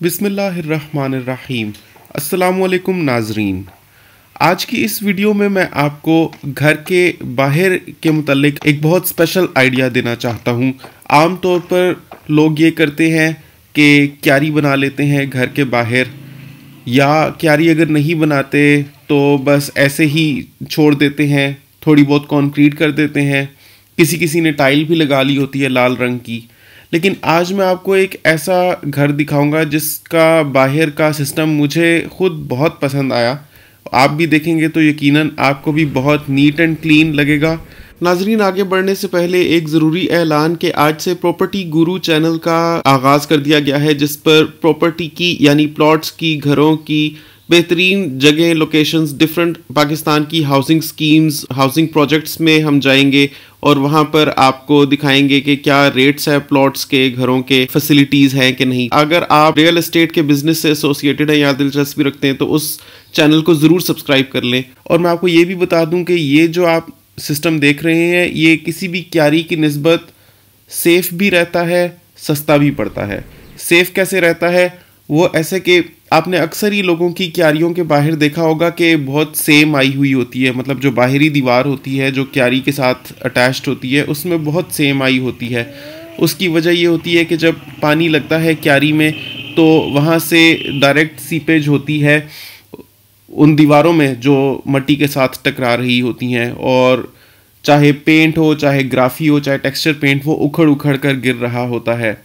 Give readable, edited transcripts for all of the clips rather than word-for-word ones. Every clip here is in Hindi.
बिस्मिल्लाहिर्रहमानिर्रहीम। अस्सलामुअलैकुम नाजरीन। आज की इस वीडियो में मैं आपको घर के बाहर के मुतल्लिक एक बहुत स्पेशल आइडिया देना चाहता हूँ। आम तौर पर लोग ये करते हैं कि क्यारी बना लेते हैं घर के बाहर, या क्यारी अगर नहीं बनाते तो बस ऐसे ही छोड़ देते हैं, थोड़ी बहुत कंक्रीट कर देते हैं। किसी किसी ने टाइल भी लगा ली होती है लाल रंग की। लेकिन आज मैं आपको एक ऐसा घर दिखाऊंगा जिसका बाहर का सिस्टम मुझे खुद बहुत पसंद आया। आप भी देखेंगे तो यकीनन आपको भी बहुत नीट एंड क्लीन लगेगा। नाजरीन, आगे बढ़ने से पहले एक ज़रूरी ऐलान कि आज से प्रॉपर्टी गुरु चैनल का आगाज़ कर दिया गया है, जिस पर प्रॉपर्टी की यानी प्लॉट्स की, घरों की बेहतरीन जगह, लोकेशंस, डिफरेंट पाकिस्तान की हाउसिंग स्कीम्स, हाउसिंग प्रोजेक्ट्स में हम जाएंगे और वहाँ पर आपको दिखाएंगे कि क्या रेट्स है प्लॉट्स के, घरों के, फैसिलिटीज़ हैं कि नहीं। अगर आप रियल एस्टेट के बिजनेस से एसोसिएटेड हैं या दिलचस्पी रखते हैं तो उस चैनल को ज़रूर सब्सक्राइब कर लें। और मैं आपको ये भी बता दूं कि ये जो आप सिस्टम देख रहे हैं ये किसी भी क्यारी की निस्बत सेफ़ भी रहता है, सस्ता भी पड़ता है। सेफ़ कैसे रहता है? वो ऐसे कि आपने अक्सर ही लोगों की क्यारियों के बाहर देखा होगा कि बहुत सेम आई हुई होती है, मतलब जो बाहरी दीवार होती है जो क्यारी के साथ अटैच्ड होती है उसमें बहुत सेम आई होती है। उसकी वजह ये होती है कि जब पानी लगता है क्यारी में तो वहाँ से डायरेक्ट सीपेज होती है उन दीवारों में जो मट्टी के साथ टकरा रही होती हैं, और चाहे पेंट हो, चाहे ग्राफी हो, चाहे टेक्सचर पेंट, वो उखड़ उखड़ कर गिर रहा होता है।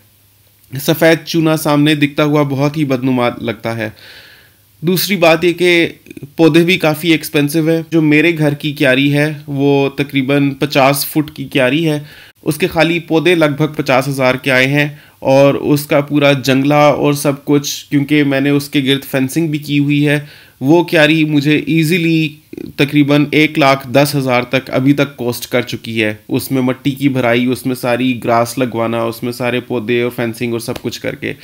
सफ़ेद चूना सामने दिखता हुआ बहुत ही बदनुमा लगता है। दूसरी बात ये कि पौधे भी काफ़ी एक्सपेंसिव है। जो मेरे घर की क्यारी है वो तकरीबन 50 फुट की क्यारी है। उसके खाली पौधे लगभग 50,000 के आए हैं, और उसका पूरा जंगला और सब कुछ, क्योंकि मैंने उसके गिर्द फेंसिंग भी की हुई है, वो क्यारी मुझे ईज़िली तकरीबन 1,10,000 तक अभी तक कॉस्ट कर चुकी है। उसमें मट्टी की भराई, उसमें सारी ग्रास लगवाना, उसमें सारे पौधे और फेंसिंग और सब कुछ करके।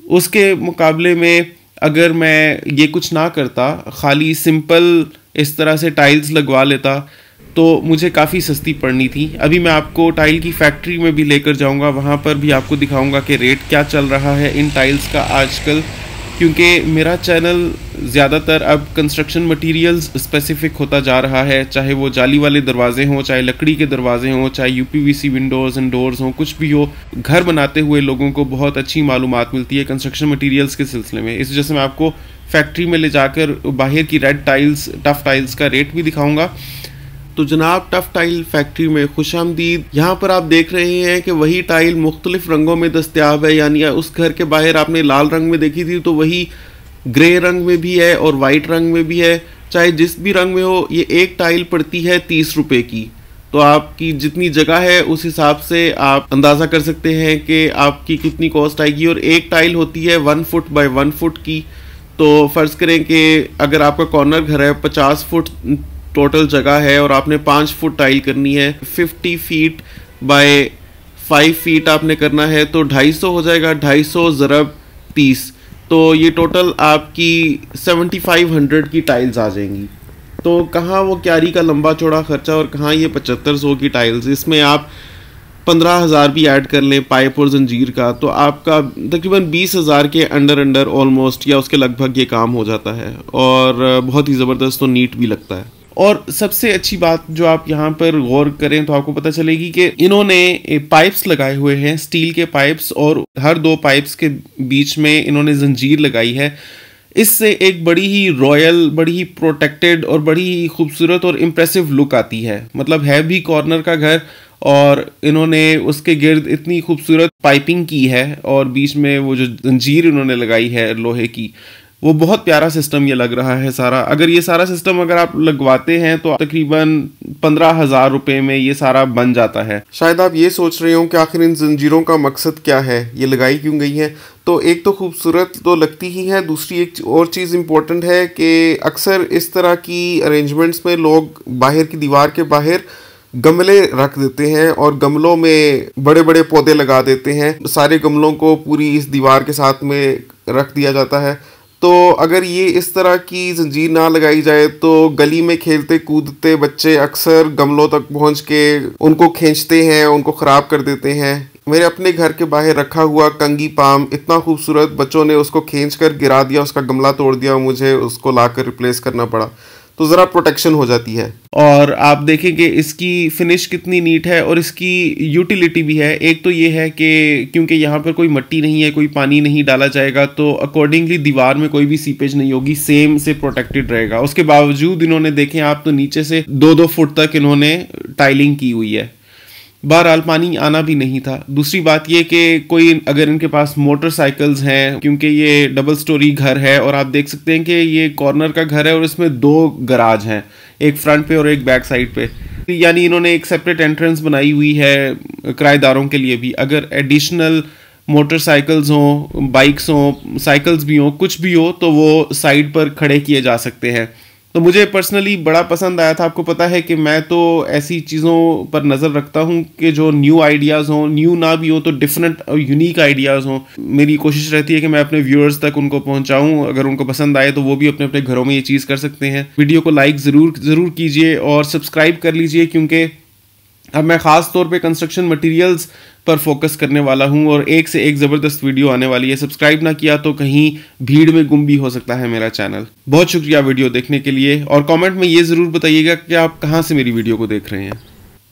उसके मुकाबले में अगर मैं ये कुछ ना करता, खाली सिंपल इस तरह से टाइल्स लगवा लेता, तो मुझे काफ़ी सस्ती पड़नी थी। अभी मैं आपको टाइल की फैक्ट्री में भी लेकर जाऊंगा, वहाँ पर भी आपको दिखाऊंगा कि रेट क्या चल रहा है इन टाइल्स का आजकल, क्योंकि मेरा चैनल ज़्यादातर अब कंस्ट्रक्शन मटेरियल्स स्पेसिफिक होता जा रहा है। चाहे वो जाली वाले दरवाजे हों, चाहे लकड़ी के दरवाजे हों, चाहे यूपीवीसी विंडोज़ एंड डोर्स हों, कुछ भी हो, घर बनाते हुए लोगों को बहुत अच्छी मालूमात मिलती है कंस्ट्रक्शन मटेरियल्स के सिलसिले में। इस वजह से मैं आपको फैक्ट्री में ले जाकर बाहर की रेड टाइल्स, टफ टाइल्स का रेट भी दिखाऊँगा। तो जनाब, टफ टाइल फैक्ट्री में खुशामदीद। यहाँ पर आप देख रहे हैं कि वही टाइल मुख्तलिफ रंगों में दस्तयाब है, यानी उस घर के बाहर आपने लाल रंग में देखी थी तो वही ग्रे रंग में भी है और वाइट रंग में भी है। चाहे जिस भी रंग में हो, ये एक टाइल पड़ती है 30 रुपये की। तो आपकी जितनी जगह है उस हिसाब से आप अंदाज़ा कर सकते हैं कि आपकी कितनी कॉस्ट आएगी। और एक टाइल होती है 1 फुट बाय 1 फुट की। तो फ़र्ज़ करें कि अगर आपका कॉर्नर घर है, 50 फुट टोटल जगह है और आपने 5 फुट टाइल करनी है, 50 फीट बाय 5 फीट आपने करना है, तो 250 हो जाएगा। 250 ज़रब 30, तो ये टोटल आपकी 7500 की टाइल्स आ जाएंगी। तो कहाँ वो क्यारी का लंबा चौड़ा खर्चा और कहाँ ये 7500 की टाइल्स। इसमें आप 15,000 भी ऐड कर लें पाइप और जंजीर का, तो आपका तकरीबन 20,000 के अंडर ऑलमोस्ट या उसके लगभग ये काम हो जाता है, और बहुत ही ज़बरदस्त और नीट भी लगता है। और सबसे अच्छी बात जो आप यहाँ पर गौर करें तो आपको पता चलेगी कि इन्होंने पाइप्स लगाए हुए हैं, स्टील के पाइप्स, और हर 2 पाइप्स के बीच में इन्होंने जंजीर लगाई है। इससे एक बड़ी ही रॉयल, बड़ी ही प्रोटेक्टेड और बड़ी ही खूबसूरत और इम्प्रेसिव लुक आती है। मतलब है भी कॉर्नर का घर, और इन्होंने उसके गिर्द इतनी खूबसूरत पाइपिंग की है, और बीच में वो जो जंजीर इन्होंने लगाई है लोहे की, वो बहुत प्यारा सिस्टम ये लग रहा है सारा। अगर ये सारा सिस्टम अगर आप लगवाते हैं तो तकरीबन 15,000 रुपये में ये सारा बन जाता है। शायद आप ये सोच रहे हो कि आखिर इन जंजीरों का मकसद क्या है, ये लगाई क्यों गई है। तो एक तो खूबसूरत तो लगती ही है, दूसरी एक और चीज़ इम्पोर्टेंट है कि अक्सर इस तरह की अरेंजमेंट्स में लोग बाहर की दीवार के बाहर गमले रख देते हैं और गमलों में बड़े बड़े पौधे लगा देते हैं। सारे गमलों को पूरी इस दीवार के साथ में रख दिया जाता है। तो अगर ये इस तरह की जंजीर ना लगाई जाए तो गली में खेलते कूदते बच्चे अक्सर गमलों तक पहुंच के उनको खींचते हैं, उनको ख़राब कर देते हैं। मेरे अपने घर के बाहर रखा हुआ कंगी पाम इतना खूबसूरत, बच्चों ने उसको खींच कर गिरा दिया, उसका गमला तोड़ दिया, मुझे उसको लाकर रिप्लेस करना पड़ा। तो ज़रा प्रोटेक्शन हो जाती है। और आप देखेंगे इसकी फिनिश कितनी नीट है और इसकी यूटिलिटी भी है। एक तो ये है कि क्योंकि यहाँ पर कोई मिट्टी नहीं है, कोई पानी नहीं डाला जाएगा, तो अकॉर्डिंगली दीवार में कोई भी सीपेज नहीं होगी, सेम से प्रोटेक्टेड रहेगा। उसके बावजूद इन्होंने देखें आप तो नीचे से 2-2 फुट तक इन्होंने टाइलिंग की हुई है। बहरहाल पानी आना भी नहीं था। दूसरी बात ये कि कोई अगर इनके पास मोटरसाइकिल्स हैं, क्योंकि ये डबल स्टोरी घर है और आप देख सकते हैं कि ये कॉर्नर का घर है और इसमें 2 गराज हैं, एक फ्रंट पे और एक बैक साइड पे, यानी इन्होंने एक सेपरेट एंट्रेंस बनाई हुई है किराएदारों के लिए भी। अगर एडिशनल मोटरसाइकिल्स हों, बाइक्स हों, साइकिल्स भी हों, कुछ भी हो, तो वो साइड पर खड़े किए जा सकते हैं। तो मुझे पर्सनली बड़ा पसंद आया था। आपको पता है कि मैं तो ऐसी चीज़ों पर नज़र रखता हूँ कि जो न्यू आइडियाज़ हों, न्यू ना भी हो तो डिफरेंट और यूनिक आइडियाज़ हों। मेरी कोशिश रहती है कि मैं अपने व्यूअर्स तक उनको पहुँचाऊँ। अगर उनको पसंद आए तो वो भी अपने अपने घरों में ये चीज़ कर सकते हैं। वीडियो को लाइक ज़रूर कीजिए और सब्सक्राइब कर लीजिए, क्योंकि अब मैं ख़ास तौर पे कंस्ट्रक्शन मटेरियल्स पर फोकस करने वाला हूं और एक से एक ज़बरदस्त वीडियो आने वाली है। सब्सक्राइब ना किया तो कहीं भीड़ में गुम भी हो सकता है मेरा चैनल। बहुत शुक्रिया वीडियो देखने के लिए और कमेंट में ये ज़रूर बताइएगा कि आप कहां से मेरी वीडियो को देख रहे हैं।